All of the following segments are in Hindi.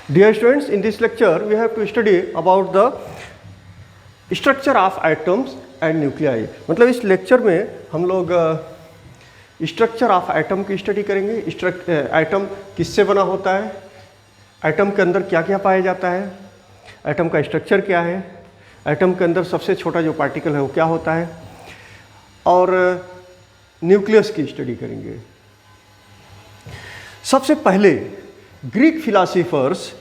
Dear students, in this lecture we have to study about the structure of atoms and nuclei. मतलब इस लेक्चर में हम लोग स्ट्रक्चर ऑफ एटम की स्टडी करेंगे। एटम किससे बना होता है, एटम के अंदर क्या क्या पाया जाता है, एटम का स्ट्रक्चर क्या है, एटम के अंदर सबसे छोटा जो पार्टिकल है वो क्या होता है, और न्यूक्लियस की स्टडी करेंगे। सबसे पहले ग्रीक फिलासफर्स,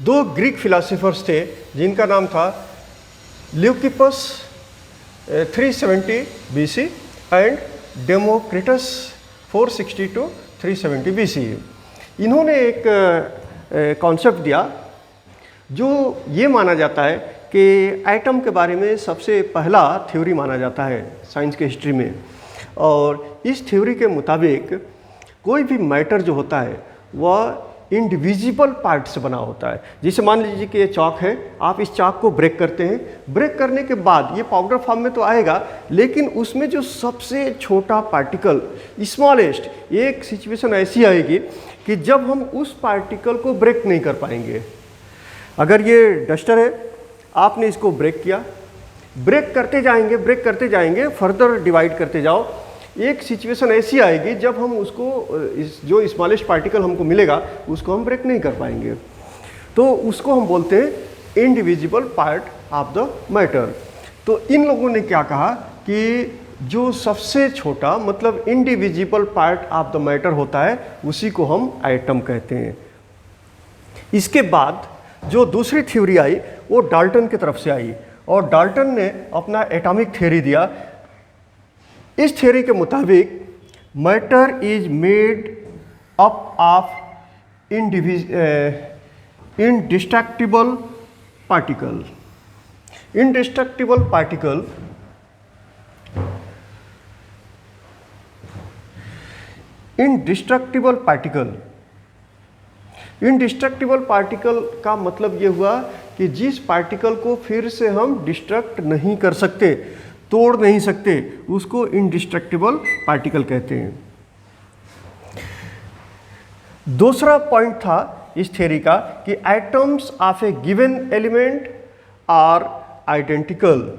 दो ग्रीक फिलासफर्स थे जिनका नाम था ल्यूकिपस 370 BC and Democritus 460 to 370 BC। इन्होंने एक कॉन्सेप्ट दिया जो ये माना जाता है कि एटम के बारे में सबसे पहला थ्योरी माना जाता है साइंस के हिस्ट्री में। और इस थ्योरी के मुताबिक कोई भी मैटर जो होता है वह इंडिविजिबल पार्ट से बना होता है। जैसे मान लीजिए कि ये चाक है, आप इस चाक को ब्रेक करते हैं, ब्रेक करने के बाद ये पाउडर फॉर्म में तो आएगा, लेकिन उसमें जो सबसे छोटा पार्टिकल स्मॉलेस्ट, एक सिचुएशन ऐसी आएगी कि जब हम उस पार्टिकल को ब्रेक नहीं कर पाएंगे। अगर ये डस्टर है, आपने इसको ब्रेक किया, ब्रेक करते जाएंगे, फर्दर डिवाइड करते जाओ, एक सिचुएशन ऐसी आएगी जब हम उसको जो स्मॉलेस्ट पार्टिकल हमको मिलेगा उसको हम ब्रेक नहीं कर पाएंगे, तो उसको हम बोलते हैं indivisible part of the matter. तो इन लोगों ने क्या कहा कि जो सबसे छोटा मतलब indivisible part of the matter होता है उसी को हम एटम कहते हैं। इसके बाद जो दूसरी थ्योरी आई वो डाल्टन की तरफ से आई, और डाल्टन ने अपना एटॉमिक थ्योरी दिया। इस थ्योरी के मुताबिक matter is made up of indestructible particle. Indestructible particle का मतलब ये हुआ कि जिस पार्टिकल को फिर से हम डिस्ट्रक्ट नहीं कर सकते, तोड़ नहीं सकते, उसको इंडिस्ट्रक्टिबल पार्टिकल कहते हैं। दूसरा पॉइंट था इस थ्योरी का कि atoms of a given element are identical.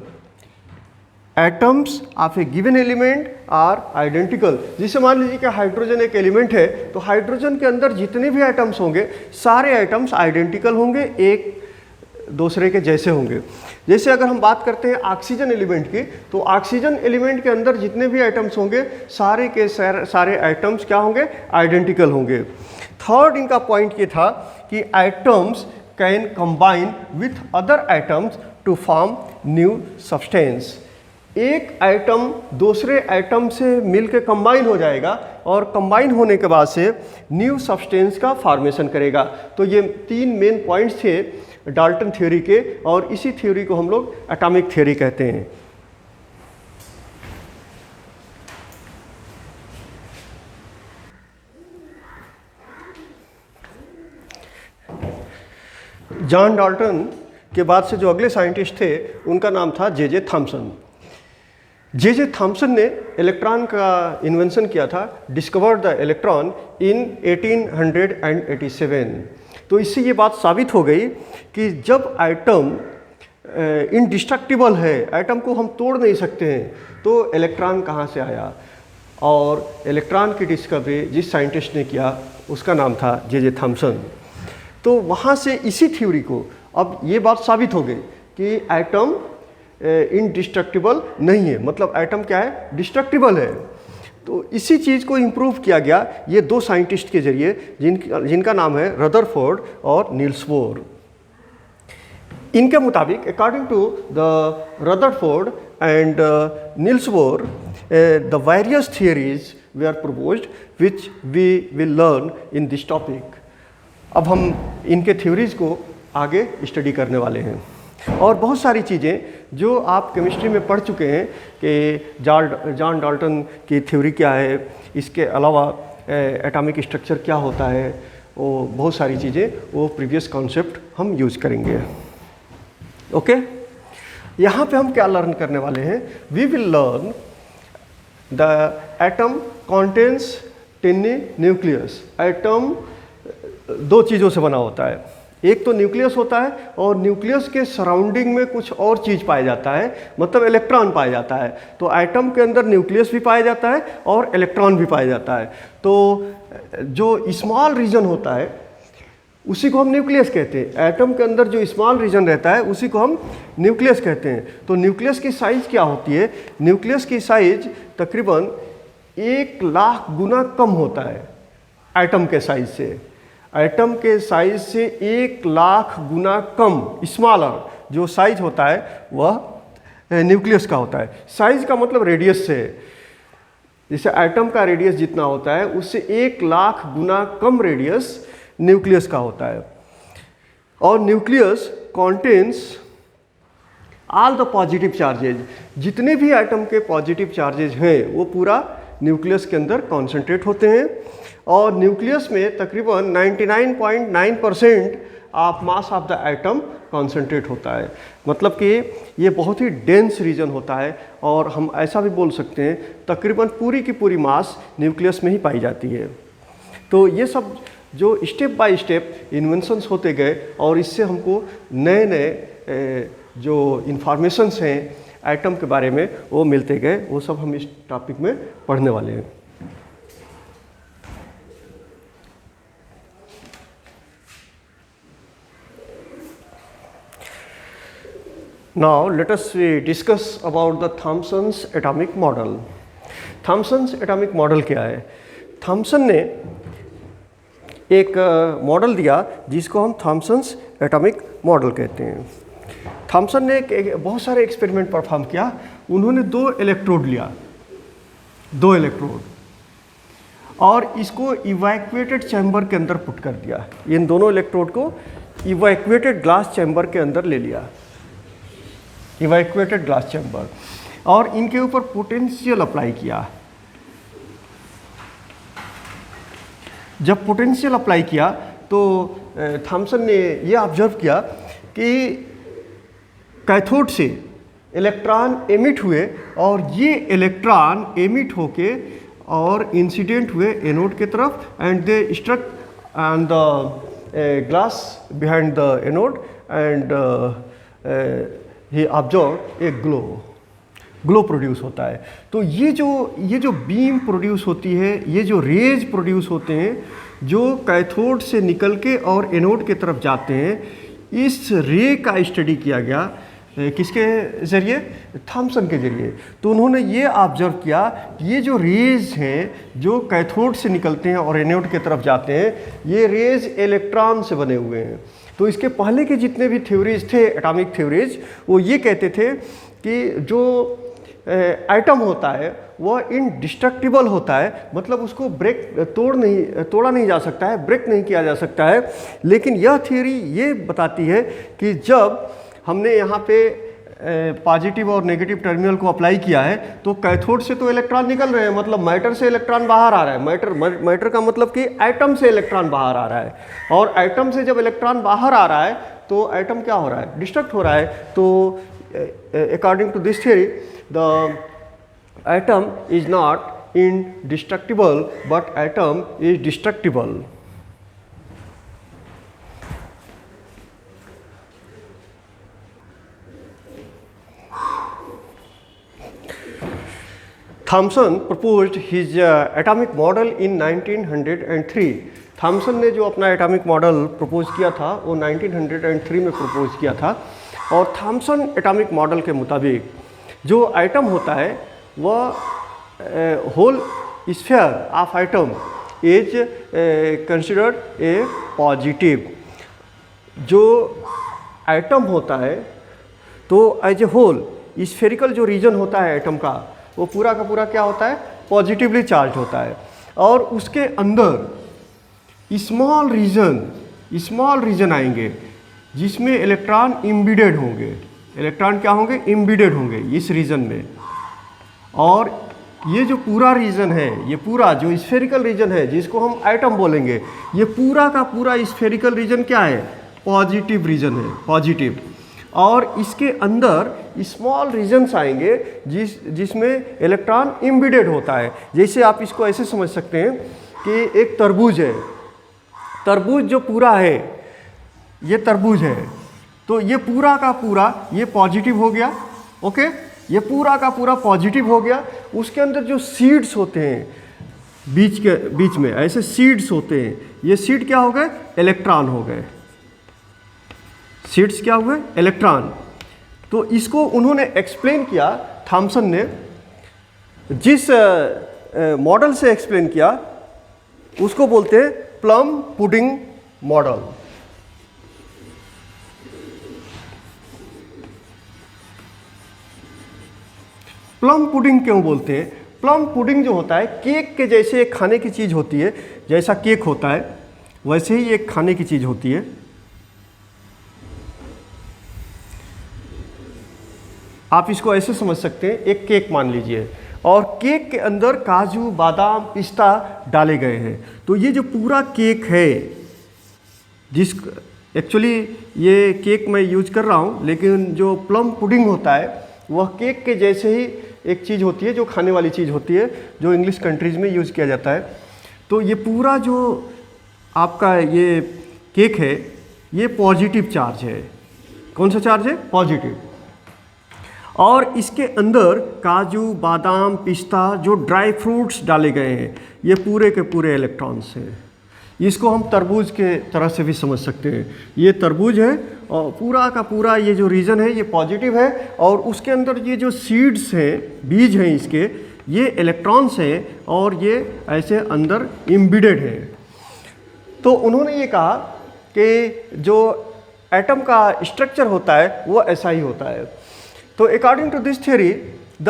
Atoms of a given element are identical. जैसे मान लीजिए कि हाइड्रोजन एक एलिमेंट है, तो हाइड्रोजन के अंदर जितने भी एटम्स होंगे सारे एटम्स आइडेंटिकल होंगे, एक दूसरे के जैसे होंगे। जैसे अगर हम बात करते हैं ऑक्सीजन एलिमेंट की, तो ऑक्सीजन एलिमेंट के अंदर जितने भी एटम्स होंगे सारे के सारे एटम्स क्या होंगे, आइडेंटिकल होंगे। थर्ड इनका पॉइंट ये था कि atoms can combine with other atoms to form new substance. एक एटम दूसरे एटम से मिलकर कंबाइन हो जाएगा और कंबाइन होने के बाद से न्यू सब्सटेंस का फॉर्मेशन करेगा। तो ये तीन मेन पॉइंट्स थे डाल्टन थ्योरी के, और इसी थ्योरी को हम लोग एटॉमिक थ्योरी कहते हैं। जॉन डाल्टन के बाद से जो अगले साइंटिस्ट थे उनका नाम था जे थॉमसन। जे थॉमसन ने इलेक्ट्रॉन का इन्वेंशन किया था, डिस्कवर्ड द इलेक्ट्रॉन इन 1887। तो इससे ये बात साबित हो गई कि जब एटम इनडिस्ट्रक्टिबल है, एटम को हम तोड़ नहीं सकते हैं, तो इलेक्ट्रॉन कहाँ से आया। और इलेक्ट्रॉन की डिस्कवरी जिस साइंटिस्ट ने किया उसका नाम था जे थॉमसन। तो वहाँ से इसी थ्योरी को अब ये बात साबित हो गई कि एटम इनडिस्ट्रक्टिबल नहीं है, मतलब एटम क्या है, डिस्ट्रक्टिबल है। तो इसी चीज़ को इम्प्रूव किया गया ये दो साइंटिस्ट के जरिए जिनका नाम है रदरफोर्ड और नील्स बोर। इनके मुताबिक according to the Rutherford and Niels Bohr the various theories they are proposed which we will learn in this topic. अब हम इनके थ्योरीज को आगे स्टडी करने वाले हैं, और बहुत सारी चीज़ें जो आप केमिस्ट्री में पढ़ चुके हैं कि जॉन डाल्टन की थ्योरी क्या है, इसके अलावा एटॉमिक स्ट्रक्चर क्या होता है, वो बहुत सारी चीज़ें वो प्रीवियस कॉन्सेप्ट हम यूज़ करेंगे। ओके, यहाँ पे हम क्या लर्न करने वाले हैं, we will learn the atom contains tiny nucleus. Atom दो चीज़ों से बना होता है, एक तो न्यूक्लियस होता है और न्यूक्लियस के सराउंडिंग में कुछ और चीज़ पाया जाता है, मतलब इलेक्ट्रॉन पाया जाता है। तो एटम के अंदर न्यूक्लियस भी पाया जाता है और इलेक्ट्रॉन भी पाया जाता है। तो जो स्मॉल रीजन होता है उसी को हम न्यूक्लियस कहते हैं। एटम के अंदर जो स्मॉल रीजन रहता है उसी को हम न्यूक्लियस कहते हैं। तो न्यूक्लियस की साइज़ क्या होती है? न्यूक्लियस की साइज़ तकरीबन 1,00,000 गुना कम होता है एटम के साइज़ से। एटम के साइज़ से 1,00,000 गुना कम, स्मॉलर जो साइज होता है वह न्यूक्लियस का होता है। साइज का मतलब रेडियस से, जैसे एटम का रेडियस जितना होता है उससे 1,00,000 गुना कम रेडियस न्यूक्लियस का होता है। और nucleus contains all the positive charges, जितने भी एटम के पॉजिटिव चार्जेज हैं वो पूरा न्यूक्लियस के अंदर कॉन्सेंट्रेट होते हैं। और न्यूक्लियस में तकरीबन 99.9% of mass of the atom concentrate होता है। मतलब कि ये बहुत ही डेंस रीजन होता है और हम ऐसा भी बोल सकते हैं तकरीबन पूरी की पूरी मास न्यूक्लियस में ही पाई जाती है। तो ये सब जो स्टेप बाय स्टेप इन्वेंशंस होते गए और इससे हमको नए नए जो इन्फॉर्मेशंस हैं एटम के बारे में वो मिलते गए, वो सब हम इस टॉपिक में पढ़ने वाले हैं। Now let us discuss about the Thomson's atomic model. Thomson's atomic model क्या है? थॉमसन ने एक मॉडल दिया जिसको हम थॉमसन्स एटॉमिक मॉडल कहते हैं। थॉमसन ने बहुत सारे एक्सपेरिमेंट परफॉर्म किया। उन्होंने 2 इलेक्ट्रोड लिया, 2 इलेक्ट्रोड, और इसको इवैक्यूएटेड चैम्बर के अंदर पुट कर दिया। इन दोनों इलेक्ट्रोड को इवैक्यूएटेड ग्लास चैम्बर के अंदर ले लिया, इवैक्यूएटेड ग्लास चैम्बर, और इनके ऊपर पोटेंशियल अप्लाई किया। जब पोटेंशियल अप्लाई किया तो थॉमसन ने ये ऑब्जर्व किया कि कैथोड से इलेक्ट्रॉन एमिट हुए और ये इलेक्ट्रॉन एमिट होके और इंसिडेंट हुए एनोड की तरफ, and they struck on the glass behind the anode and he observe a glow produce होता है। तो ये जो बीम प्रोड्यूस होती है, ये जो रेज प्रोड्यूस होते हैं जो कैथोड से निकल के और एनोड की तरफ जाते हैं, इस रे का स्टडी किया गया किसके ज़रिए? थॉमसन के ज़रिए। तो उन्होंने ये ऑब्जर्व किया कि ये जो रेज हैं जो कैथोड से निकलते हैं और एनोड की तरफ जाते हैं, ये रेज इलेक्ट्रॉन से बने हुए हैं। तो इसके पहले के जितने भी थ्योरीज थे, एटॉमिक थ्योरीज, वो ये कहते थे कि जो एटम होता है वह इनडिस्ट्रक्टिबल होता है, मतलब उसको तोड़ा नहीं जा सकता है, ब्रेक नहीं किया जा सकता है। लेकिन यह थ्योरी ये बताती है कि जब हमने यहाँ पे पॉजिटिव और नेगेटिव टर्मिनल को अप्लाई किया है तो कैथोड से तो इलेक्ट्रॉन निकल रहे हैं, मतलब मैटर से इलेक्ट्रॉन बाहर आ रहा है। मैटर का मतलब कि एटम से इलेक्ट्रॉन बाहर आ रहा है, और एटम से जब इलेक्ट्रॉन बाहर आ रहा है तो एटम क्या हो रहा है? डिस्ट्रक्ट हो रहा है। तो according to this theory the atom is not indestructible but atom is destructible. Thomson proposed his atomic model in 1903. Thomson ने जो अपना एटॉमिक मॉडल प्रपोज किया था वो 1903 में प्रपोज किया था। और थॉमसन एटॉमिक मॉडल के मुताबिक जो एटम होता है वह whole sphere of atom is considered a positive. जो एटम होता है तो एज ए होल स्फेरिकल जो रीजन होता है एटम का, वो पूरा का पूरा क्या होता है? पॉजिटिवली चार्ज होता है। और उसके अंदर स्मॉल रीजन आएंगे जिसमें इलेक्ट्रॉन इम्बीडेड होंगे। इलेक्ट्रॉन क्या होंगे? इम्बीडेड होंगे इस रीजन में। और ये जो पूरा रीजन है, ये पूरा जो स्फेरिकल रीजन है जिसको हम एटम बोलेंगे, ये पूरा का पूरा स्फेरिकल रीजन क्या है? पॉजिटिव रीजन है, पॉजिटिव। और इसके अंदर स्मॉल रीजन्स आएंगे जिसमें इलेक्ट्रॉन इम्बीडेड होता है। जैसे आप इसको ऐसे समझ सकते हैं कि एक तरबूज है। तरबूज जो पूरा है ये तरबूज है, तो ये पूरा का पूरा ये पॉजिटिव हो गया, ओके, ये पूरा का पूरा पॉजिटिव हो गया। उसके अंदर जो सीड्स होते हैं बीच में ऐसे सीड्स होते हैं, ये सीड क्या हो गए, इलेक्ट्रॉन हो गए। सीड्स क्या हुए, इलेक्ट्रॉन। तो इसको उन्होंने एक्सप्लेन किया, थॉमसन ने जिस मॉडल से एक्सप्लेन किया उसको बोलते हैं plum pudding model. Plum pudding क्यों बोलते हैं? प्लम पुडिंग जो होता है केक के जैसे एक खाने की चीज़ होती है, जैसा केक होता है वैसे ही एक खाने की चीज़ होती है। आप इसको ऐसे समझ सकते हैं, एक केक मान लीजिए और केक के अंदर काजू बादाम पिस्ता डाले गए हैं। तो ये जो पूरा केक है, जिस एक्चुअली ये केक मैं यूज कर रहा हूँ, लेकिन जो प्लम पुडिंग होता है वह केक के जैसे ही एक चीज़ होती है, जो खाने वाली चीज़ होती है, जो इंग्लिश कंट्रीज़ में यूज़ किया जाता है। तो ये पूरा जो आपका ये केक है ये पॉजिटिव चार्ज है। कौन सा चार्ज है? पॉजिटिव। और इसके अंदर काजू बादाम पिस्ता जो ड्राई फ्रूट्स डाले गए हैं ये पूरे के पूरे इलेक्ट्रॉन्स हैं। इसको हम तरबूज के तरह से भी समझ सकते हैं। ये तरबूज है और पूरा का पूरा ये जो रीजन है ये पॉजिटिव है, और उसके अंदर ये जो सीड्स हैं, बीज हैं इसके, ये इलेक्ट्रॉन्स हैं और ये ऐसे अंदर एम्बेडेड है। तो उन्होंने ये कहा कि जो एटम का स्ट्रक्चर होता है वो ऐसा ही होता है। तो according to this theory the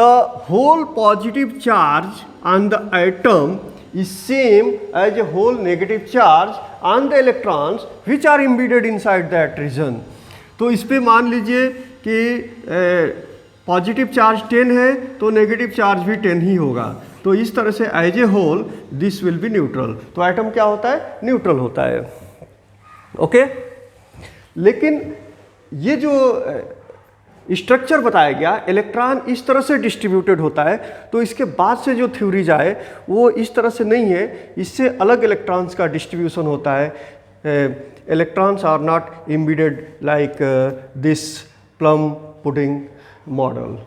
whole positive charge on the atom is same as a whole negative charge on the electrons which are embedded inside that region। तो इस पे मान लीजिए कि पॉजिटिव चार्ज 10 है तो नेगेटिव चार्ज भी 10 ही होगा। तो इस तरह से as a whole this will be neutral. तो एटम क्या होता है? न्यूट्रल होता है, ओके। लेकिन ये जो स्ट्रक्चर बताया गया, इलेक्ट्रॉन इस तरह से डिस्ट्रीब्यूटेड होता है, तो इसके बाद से जो थ्योरीज आए वो इस तरह से नहीं है, इससे अलग इलेक्ट्रॉन्स का डिस्ट्रीब्यूशन होता है। Electrons are not embedded like this plum pudding model.